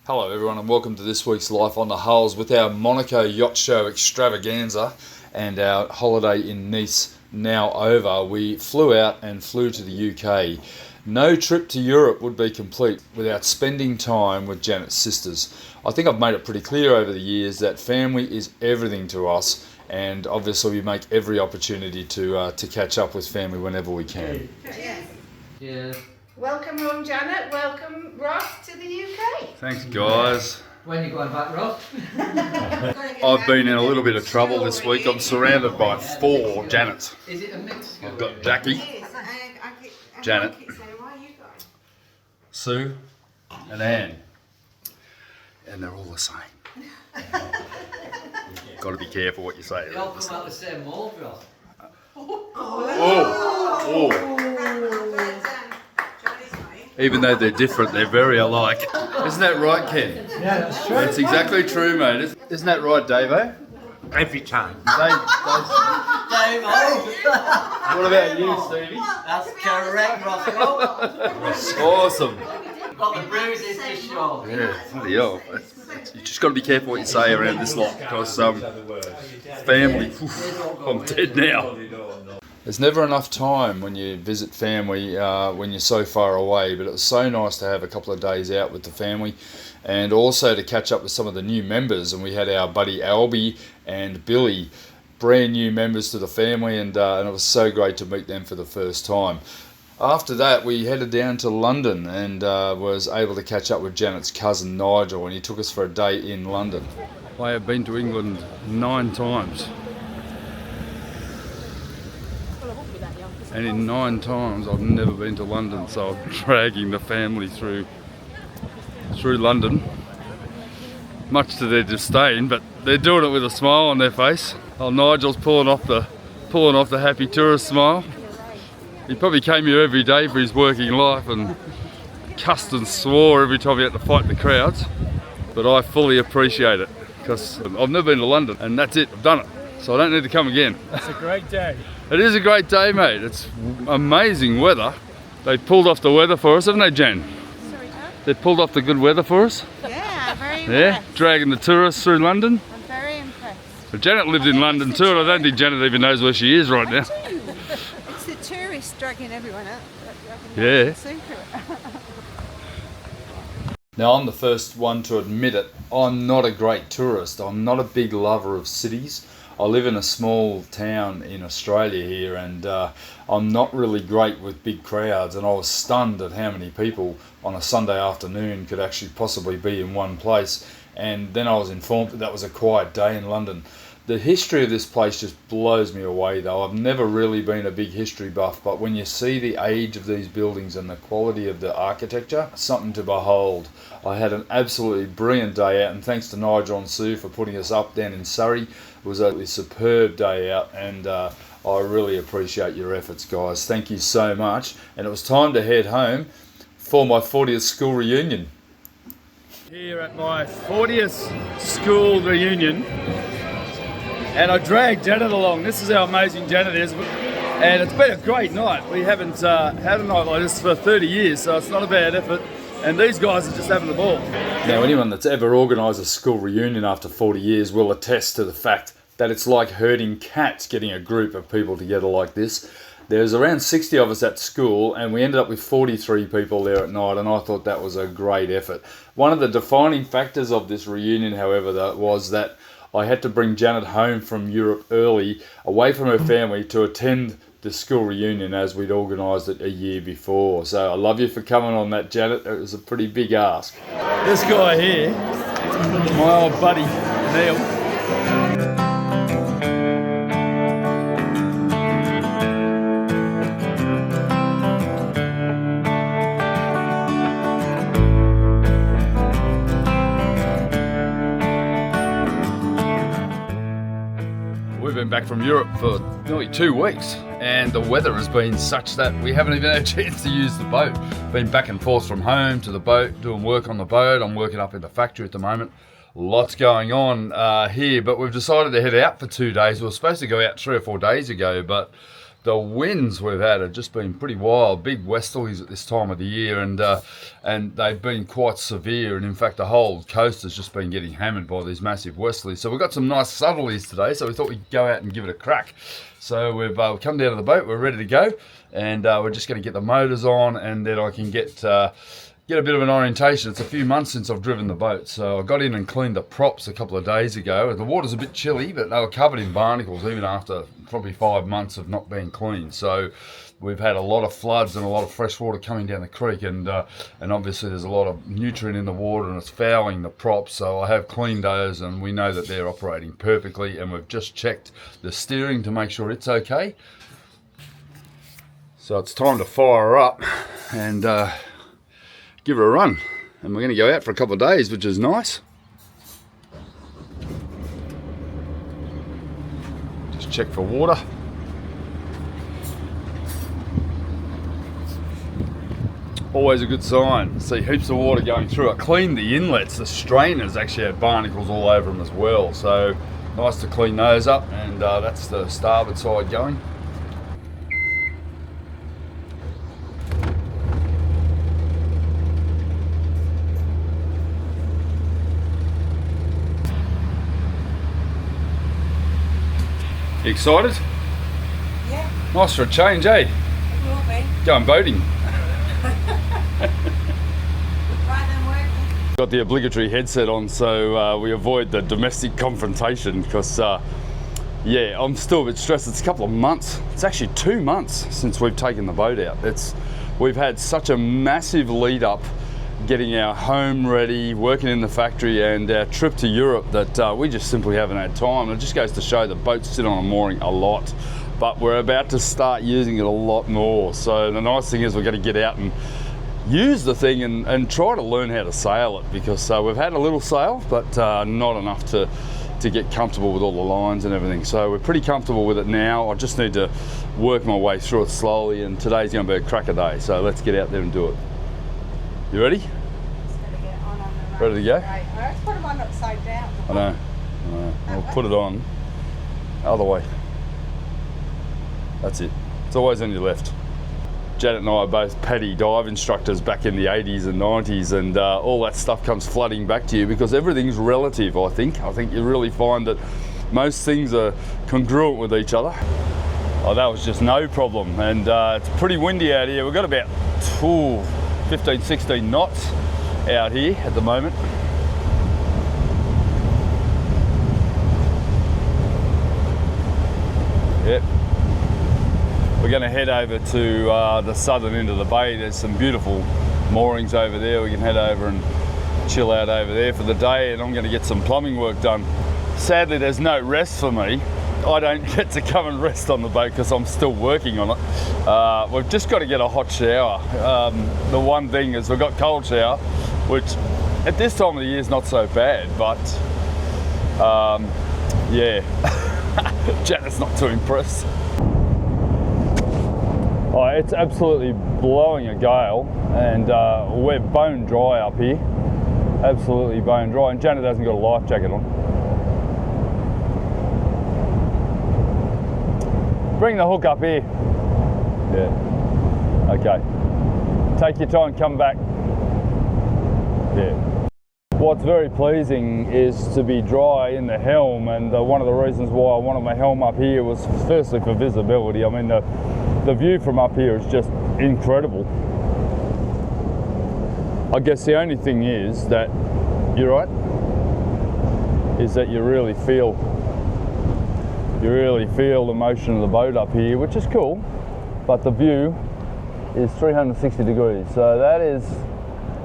Hello everyone and welcome to this week's Life on the Hulls with our Monaco Yacht Show extravaganza and our holiday in Nice now over. We flew out and flew to the UK. No trip to Europe would be complete without spending time with Janet's sisters. I think I've made it pretty clear over the years that family is everything to us, and obviously we make every opportunity to catch up with family whenever we can. Yeah. Welcome home, Janet. Welcome, Ross, to the UK. Thanks guys. When are you going back, Ross? I've been in a little bit of trouble this week. I'm surrounded by 4 Janets. Is it a mix? I've got Jackie, Janet, Sue and Anne. And they're all the same. Got to be careful what you say. They all come out the same mould, Ross. Even though they're different, they're very alike. Isn't that right, Ken? Yeah, that's true. That's exactly true, mate. Isn't that right, Davo? Every time. What about you, Stevie? That's correct, Ross. Awesome. Got the bruises to show. Yeah, bloody hell. You just got to be careful what you say around this lot, because family, I'm dead now. There's never enough time when you visit family when you're so far away, but it was so nice to have a couple of days out with the family and also to catch up with some of the new members. And we had our buddy Albie and Billy, brand new members to the family, and it was so great to meet them for the first time. After that, we headed down to London and was able to catch up with Janet's cousin Nigel, and he took us for a day in London. I have been to England 9 times. And in 9 times I've never been to London, so I'm dragging the family through London, much to their disdain, but they're doing it with a smile on their face. Oh, Nigel's pulling off the happy tourist smile. He probably came here every day for his working life and cussed and swore every time he had to fight the crowds, but I fully appreciate it because I've never been to London and that's it, I've done it, so I don't need to come again. It's a great day. It is a great day, mate. It's amazing weather. They pulled off the weather for us, haven't they, Jen? Sorry, Dad? They pulled off the good weather for us. Yeah, very impressed. Yeah, dragging the tourists through London. I'm very impressed. But Janet lived in London too, and I don't think Janet even knows where she is right now. It's the tourists dragging everyone out. Yeah. Secret. Now, I'm the first one to admit it. I'm not a great tourist. I'm not a big lover of cities. I live in a small town in Australia here, and I'm not really great with big crowds, and I was stunned at how many people on a Sunday afternoon could actually possibly be in one place. And then I was informed that was a quiet day in London. The history of this place just blows me away though. I've never really been a big history buff, but when you see the age of these buildings and the quality of the architecture, something to behold. I had an absolutely brilliant day out, and thanks to Nigel and Sue for putting us up down in Surrey. It was a superb day out, and I really appreciate your efforts, guys. Thank you so much. And it was time to head home for my 40th school reunion. Here at my 40th school reunion, and I dragged Janet along. This is how amazing Janet is, and it's been a great night. We haven't had a night like this for 30 years, so it's not a bad effort, and these guys are just having the ball. Now, anyone that's ever organised a school reunion after 40 years will attest to the fact that it's like herding cats getting a group of people together like this. There's around 60 of us at school, and we ended up with 43 people there at night, and I thought that was a great effort. One of the defining factors of this reunion, however, was that I had to bring Janet home from Europe early, away from her family, to attend the school reunion as we'd organised it a year before. So I love you for coming on that, Janet. It was a pretty big ask. This guy here, my old buddy, Neil. We've been back from Europe for nearly 2 weeks, and the weather has been such that we haven't even had a chance to use the boat. Been back and forth from home to the boat, doing work on the boat. I'm working up in the factory at the moment. Lots going on here, but we've decided to head out for 2 days. We were supposed to go out 3 or 4 days ago, but the winds we've had have just been pretty wild. Big westerlies at this time of the year, and they've been quite severe. And in fact, the whole coast has just been getting hammered by these massive westerlies. So we've got some nice southerlies today, so we thought we'd go out and give it a crack. So we've come down to the boat, we're ready to go, and we're just going to get the motors on, and then I can get a bit of an orientation. It's a few months since I've driven the boat, so I got in and cleaned the props a couple of days ago. The water's a bit chilly, but they were covered in barnacles even after probably 5 months of not being cleaned. So we've had a lot of floods and a lot of fresh water coming down the creek, and obviously there's a lot of nutrient in the water and it's fouling the props. So I have cleaned those, and we know that they're operating perfectly, and we've just checked the steering to make sure it's okay. So it's time to fire her up and give her a run, and we're going to go out for a couple of days, which is nice. Just check for water. Always a good sign. See heaps of water going through. I cleaned the inlets. The strainers actually had barnacles all over them as well, so nice to clean those up. And that's the starboard side going. You excited? Yeah, Nice for a change, eh? it will be. Going boating. Right then, working. Got the obligatory headset on, so we avoid the domestic confrontation, because yeah, I'm still a bit stressed. It's a couple of months. It's actually 2 months since we've taken the boat out. We've had such a massive lead up getting our home ready, working in the factory, and our trip to Europe that we just simply haven't had time. It just goes to show that boats sit on a mooring a lot, but we're about to start using it a lot more. So the nice thing is we're going to get out and use the thing and try to learn how to sail it, because we've had a little sail, but not enough to get comfortable with all the lines and everything. So we're pretty comfortable with it now. I just need to work my way through it slowly, and today's going to be a cracker day. So let's get out there and do it. You ready? Just gotta get on the Ready to go? Right. Let's put them on upside down. I know. I'll put it on. Other way. That's it. It's always on your left. Janet and I are both paddy dive instructors back in the 80s and 90s, and all that stuff comes flooding back to you because everything's relative, I think. I think you really find that most things are congruent with each other. Oh, that was just no problem, and it's pretty windy out here. We've got about 15, 16 knots out here at the moment. Yep. We're going to head over to the southern end of the bay. There's some beautiful moorings over there. We can head over and chill out over there for the day, and I'm going to get some plumbing work done. Sadly, there's no rest for me. I don't get to come and rest on the boat because I'm still working on it. We've just got to get a hot shower. The one thing is we've got cold shower, which at this time of the year is not so bad, but yeah, Janet's not too impressed. Oh, it's absolutely blowing a gale, and we're bone dry up here. Absolutely bone dry, and Janet hasn't got a life jacket on. Bring the hook up here. Yeah. Okay. Take your time, come back. Yeah. What's very pleasing is to be dry in the helm, and one of the reasons why I wanted my helm up here was firstly for visibility. I mean, the view from up here is just incredible. I guess the only thing is that, you're right, is that you really feel the motion of the boat up here, which is cool, but the view is 360 degrees. So that is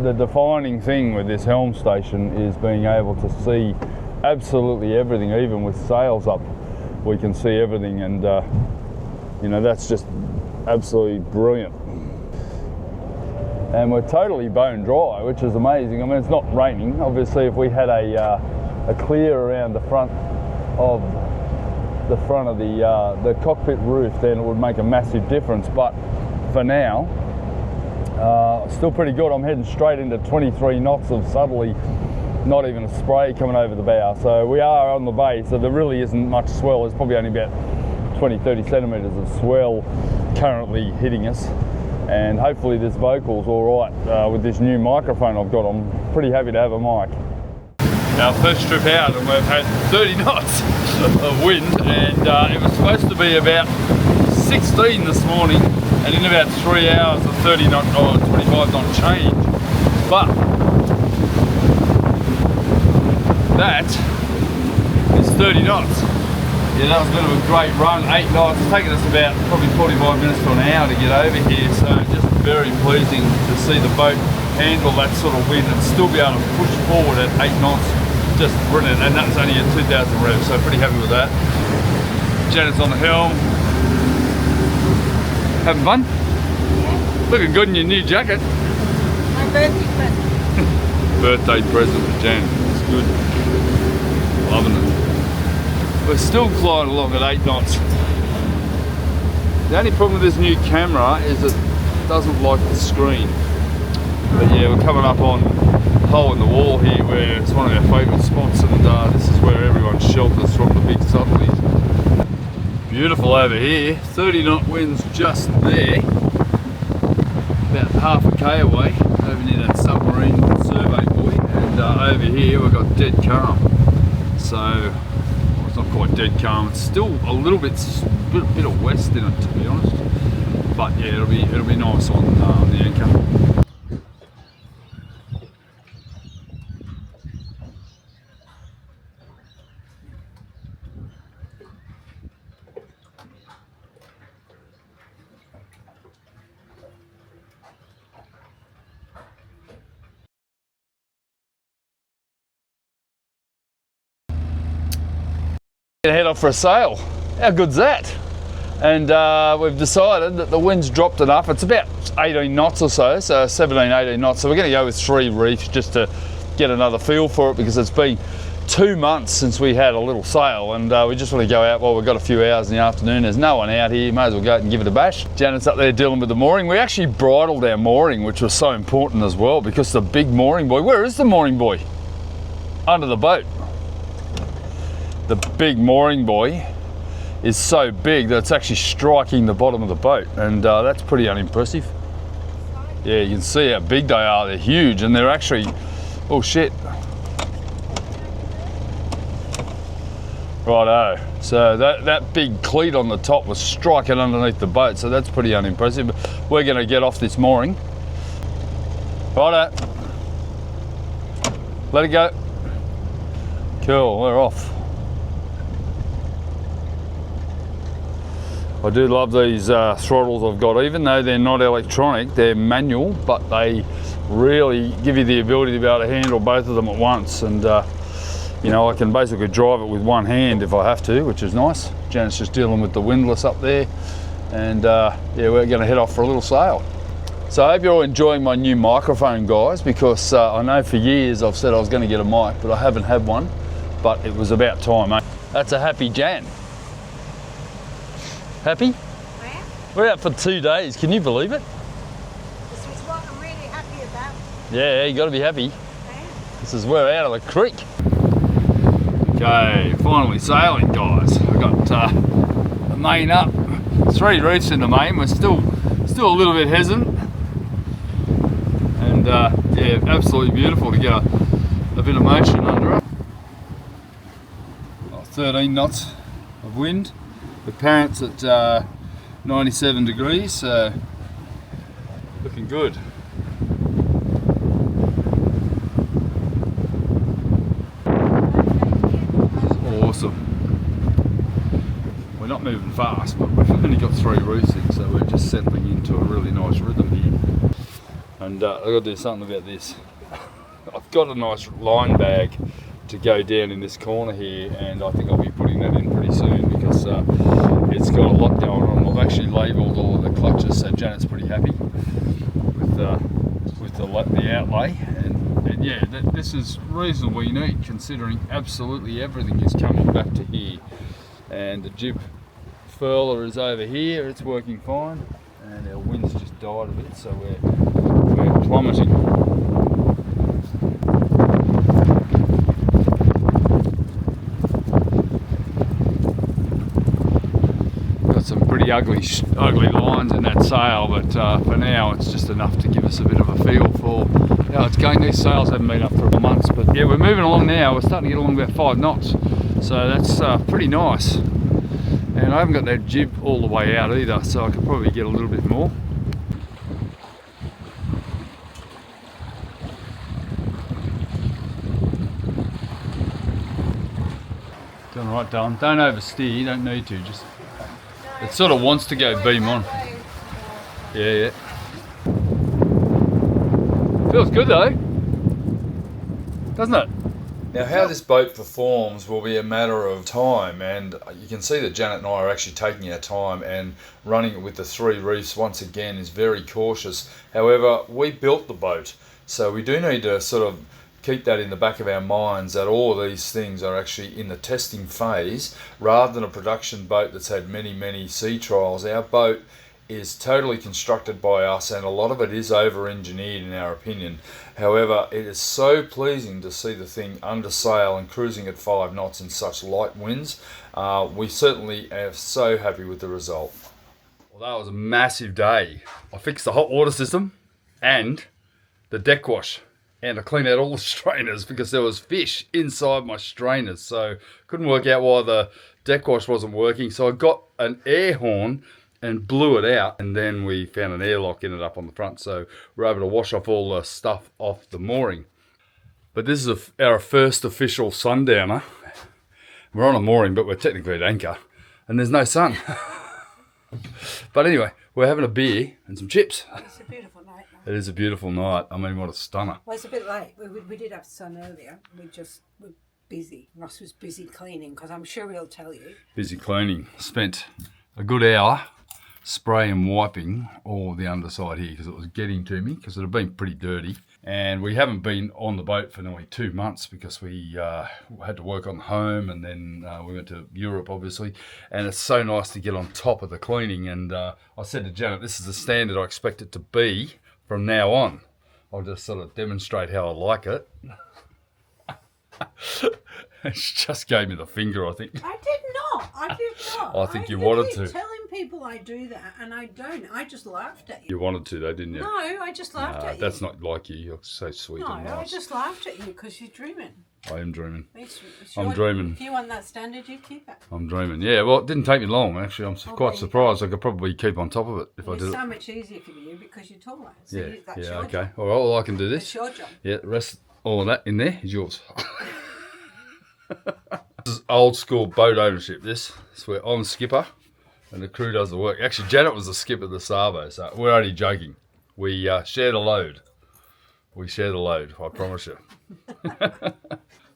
the defining thing with this helm station, is being able to see absolutely everything. Even with sails up, we can see everything, and you know, that's just absolutely brilliant. And we're totally bone dry, which is amazing. I mean, it's not raining. Obviously, if we had a clear around the front of the cockpit roof, then it would make a massive difference. But for now, still pretty good. I'm heading straight into 23 knots of southerly, not even a spray coming over the bow. So we are on the bay, so there really isn't much swell. There's probably only about 20-30 centimetres of swell currently hitting us, and hopefully this vocal's all right with this new microphone I've got. I'm pretty happy to have a mic. Our first trip out, and we've had 30 knots of wind, and it was supposed to be about 16 this morning, and in about 3 hours a 30 knot or 25 knot change. But that is 30 knots. Yeah, that was a bit of a great run. 8 knots. It's taken us about probably 45 minutes to an hour to get over here, so just very pleasing to see the boat handle that sort of wind and still be able to push forward at 8 knots. Just brilliant, and that's only at 2,000 revs, so pretty happy with that. Janet's on the helm. Having fun? Yeah. Looking good in your new jacket. My birthday present. Birthday present for Jan. It's good. Loving it. We're still flying along at 8 knots. The only problem with this new camera is it doesn't like the screen. But yeah, we're coming up on a hole in the wall here where it's one of our favourite spots, and this is where everyone shelters from the big southerlies. Beautiful over here. 30 knot winds just there. About half a K away, over near that submarine survey buoy, and over here we've got dead calm. So, well, it's not quite dead calm, it's still a little bit of west in it, to be honest. But yeah, it'll be nice on the anchor. Head off for a sail. How good's that? And we've decided that the wind's dropped enough. It's about 18 knots or so, so 17, 18 knots. So we're going to go with 3 reefs just to get another feel for it, because it's been 2 months since we had a little sail, and we just want to go out while we've got a few hours in the afternoon. There's no one out here, may as well go out and give it a bash. Janet's up there dealing with the mooring. We actually bridled our mooring, which was so important as well, because the big mooring buoy, where is the mooring buoy? Under the boat. The big mooring buoy is so big that it's actually striking the bottom of the boat, and that's pretty unimpressive. Yeah, you can see how big they are. They're huge, and they're actually, oh shit. Righto, so that big cleat on the top was striking underneath the boat, so that's pretty unimpressive. We're going to get off this mooring. Righto, let it go. Cool, we're off. I do love these throttles I've got, even though they're not electronic, they're manual, but they really give you the ability to be able to handle both of them at once. And you know, I can basically drive it with one hand if I have to, which is nice. Janet's just dealing with the windlass up there, and yeah, we're going to head off for a little sail. So I hope you're all enjoying my new microphone, guys, because I know for years I've said I was going to get a mic, but I haven't had one, but it was about time, mate. That's a happy Jan. Happy? Where? We're out for 2 days, can you believe it? This is what I'm really happy about. Yeah, you got to be happy. Yeah. This is we're out of the creek. Okay, finally sailing, guys. I've got the main up. 3 reefs in the main. We're still a little bit hesitant, and yeah, absolutely beautiful to get a bit of motion under it. 13 knots of wind. The parent's at 97 degrees, so looking good. Awesome. We're not moving fast, but we've only got 3 reefs in, so we're just settling into a really nice rhythm here. And I've got to do something about this. I've got a nice line bag to go down in this corner here, and I think I'll be putting that in pretty soon, because it's got a lot going on. I've actually labelled all of the clutches, so Janet's pretty happy with the outlay, and yeah, this is reasonably neat considering absolutely everything is coming back to here. And the jib furler is over here, it's working fine, and our wind's just died a bit, so we're plummeting. ugly lines in that sail, but for now it's just enough to give us a bit of a feel for how it's going. These sails haven't been up for months, but yeah, we're moving along now. We're starting to get along about 5 knots, so that's pretty nice. And I haven't got that jib all the way out either, so I could probably get a little bit more. Doing right, Dylan. Don't oversteer, you don't need to, just it sort of wants to go beam on. Yeah. Feels good though, doesn't it? Now how this boat performs will be a matter of time, and you can see that Janet and I are actually taking our time, and running it with the 3 reefs once again is very cautious. However, we built the boat, so we do need to sort of keep that in the back of our minds, that all of these things are actually in the testing phase rather than a production boat that's had many sea trials. Our boat is totally constructed by us, and a lot of it is over-engineered in our opinion. However, it is so pleasing to see the thing under sail and cruising at 5 knots in such light winds. We certainly are so happy with the result. Well, that was a massive day. I fixed the hot water system and the deck wash, and I cleaned out all the strainers because there was fish inside my strainers, so couldn't work out why the deck wash wasn't working. So I got an air horn and blew it out, and then we found an airlock in it up on the front, so we're able to wash off all the stuff off the mooring. But this is our first official sundowner. We're on a mooring, but we're technically at anchor, and there's no sun. But anyway, we're having a beer and some chips. It's a beautiful night. It is a beautiful night. I mean, what a stunner. Well, it's a bit late. We did have sun earlier. We're busy. Ross was busy cleaning, because I'm sure he'll tell you. Busy cleaning. Spent a good hour spraying and wiping all the underside here because it was getting to me, because it had been pretty dirty. And we haven't been on the boat for nearly 2 months because we had to work on home, and then we went to Europe obviously, and it's so nice to get on top of the cleaning. And I said to Janet, this is the standard I expect it to be from now on. I'll just sort of demonstrate how I like it. She just gave me the finger, I think. I did not. I think you wanted to. Telling people I do that, and I don't. I just laughed at you. You wanted to though, didn't you? No, I just laughed at you. That's not like you. You're so sweet and nice. No, I just laughed at you because you're dreaming. I am dreaming. It's I'm dreaming. If you want that standard, you keep it. I'm dreaming. Yeah, well, it didn't take me long, actually. I'm quite surprised. I could probably keep on top of it if I did it. It's so much easier for you because you're taller. So Yeah, that's yeah, your okay. job. All right, well, I can do this. It's your job. Yeah, the rest, all of that in there is yours. This is old school boat ownership, this. It's where I'm the skipper and the crew does the work. Actually, Janet was the skipper of the Savo, so we're only joking. We share the load. We share the load, I promise you.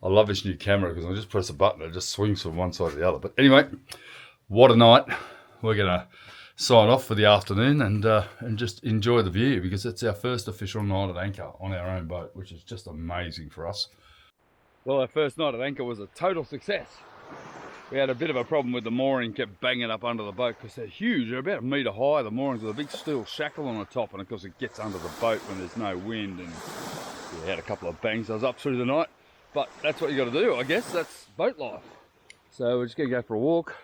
I love this new camera because I just press a button, it just swings from one side to the other. But anyway, what a night. We're going to sign off for the afternoon and just enjoy the view, because it's our first official night at anchor on our own boat, which is just amazing for us. Well, our first night at anchor was a total success. We had a bit of a problem with the mooring, kept banging up under the boat because they're huge. They're about 1 metre high, the moorings, with a big steel shackle on the top, and of course it gets under the boat when there's no wind, and we had a couple of bangs. I was up through the night, but that's what you got to do, I guess. That's boat life. So we're just going to go for a walk,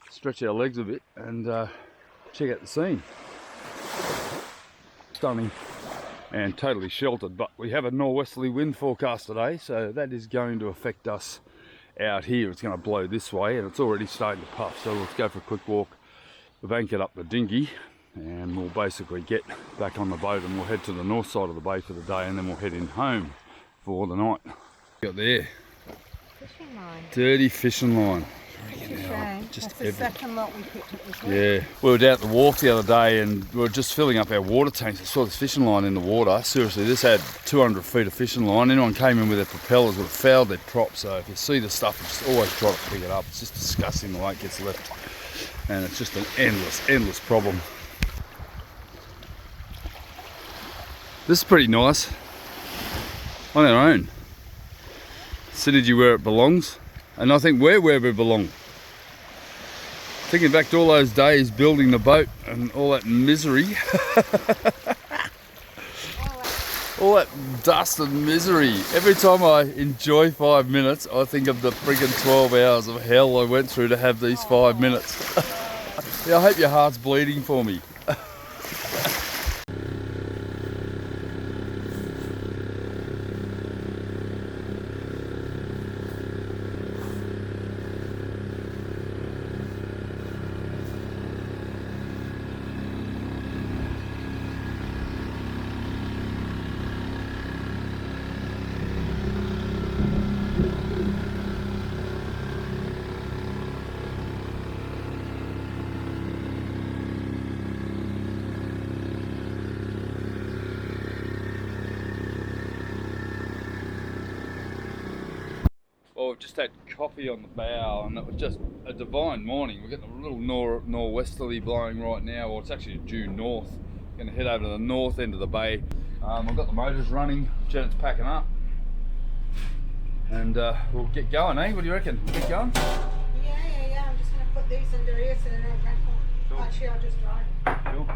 stretch our legs a bit, and check out the scene. Stunning and totally sheltered, but we have a northwesterly wind forecast today, so that is going to affect us out here. It's going to blow this way, and it's already starting to puff. So let's go for a quick walk. We've anchored up the dinghy, and we'll basically get back on the boat, and we'll head to the north side of the bay for the day, and then we'll head in home for the night. Got there, Fishing line. dirty fishing line. Just that's the second lot we picked up this week. Yeah, we were down at the wharf the other day and we were just filling up our water tanks. I saw this fishing line in the water. Seriously, this had 200 feet of fishing line. Anyone came in with their propellers would have fouled their prop. So if you see the stuff, just always try to pick it up. It's just disgusting the way it gets left. And it's just an endless problem. This is pretty nice. On our own. Synergy where it belongs. And I think we're where we belong. Thinking back to all those days building the boat and all that misery. All that dust and misery. Every time I enjoy 5 minutes, I think of the friggin' 12 hours of hell I went through to have these 5 minutes. Yeah, I hope your heart's bleeding for me. Well, we've just had coffee on the bow, and it was just a divine morning. We're getting a little norwesterly blowing right now. Well, it's actually due north. Going to head over to the north end of the bay. I've got the motors running. Janet's packing up, and we'll get going. Eh? What do you reckon? Get going? Yeah. I'm just going to put these under here so they don't rankle. Cool. Actually, I'll just drive. Cool.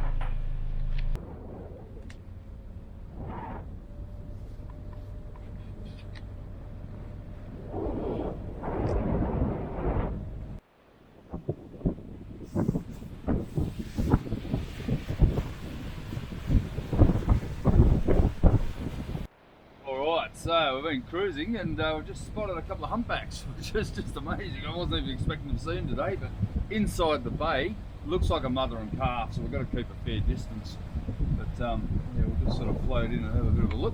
Alright, so we've been cruising and we've just spotted a couple of humpbacks, which is just amazing. I wasn't even expecting to see them today, but inside the bay, looks like a mother and calf, so we've got to keep a fair distance. But yeah, we'll just sort of float in and have a bit of a look.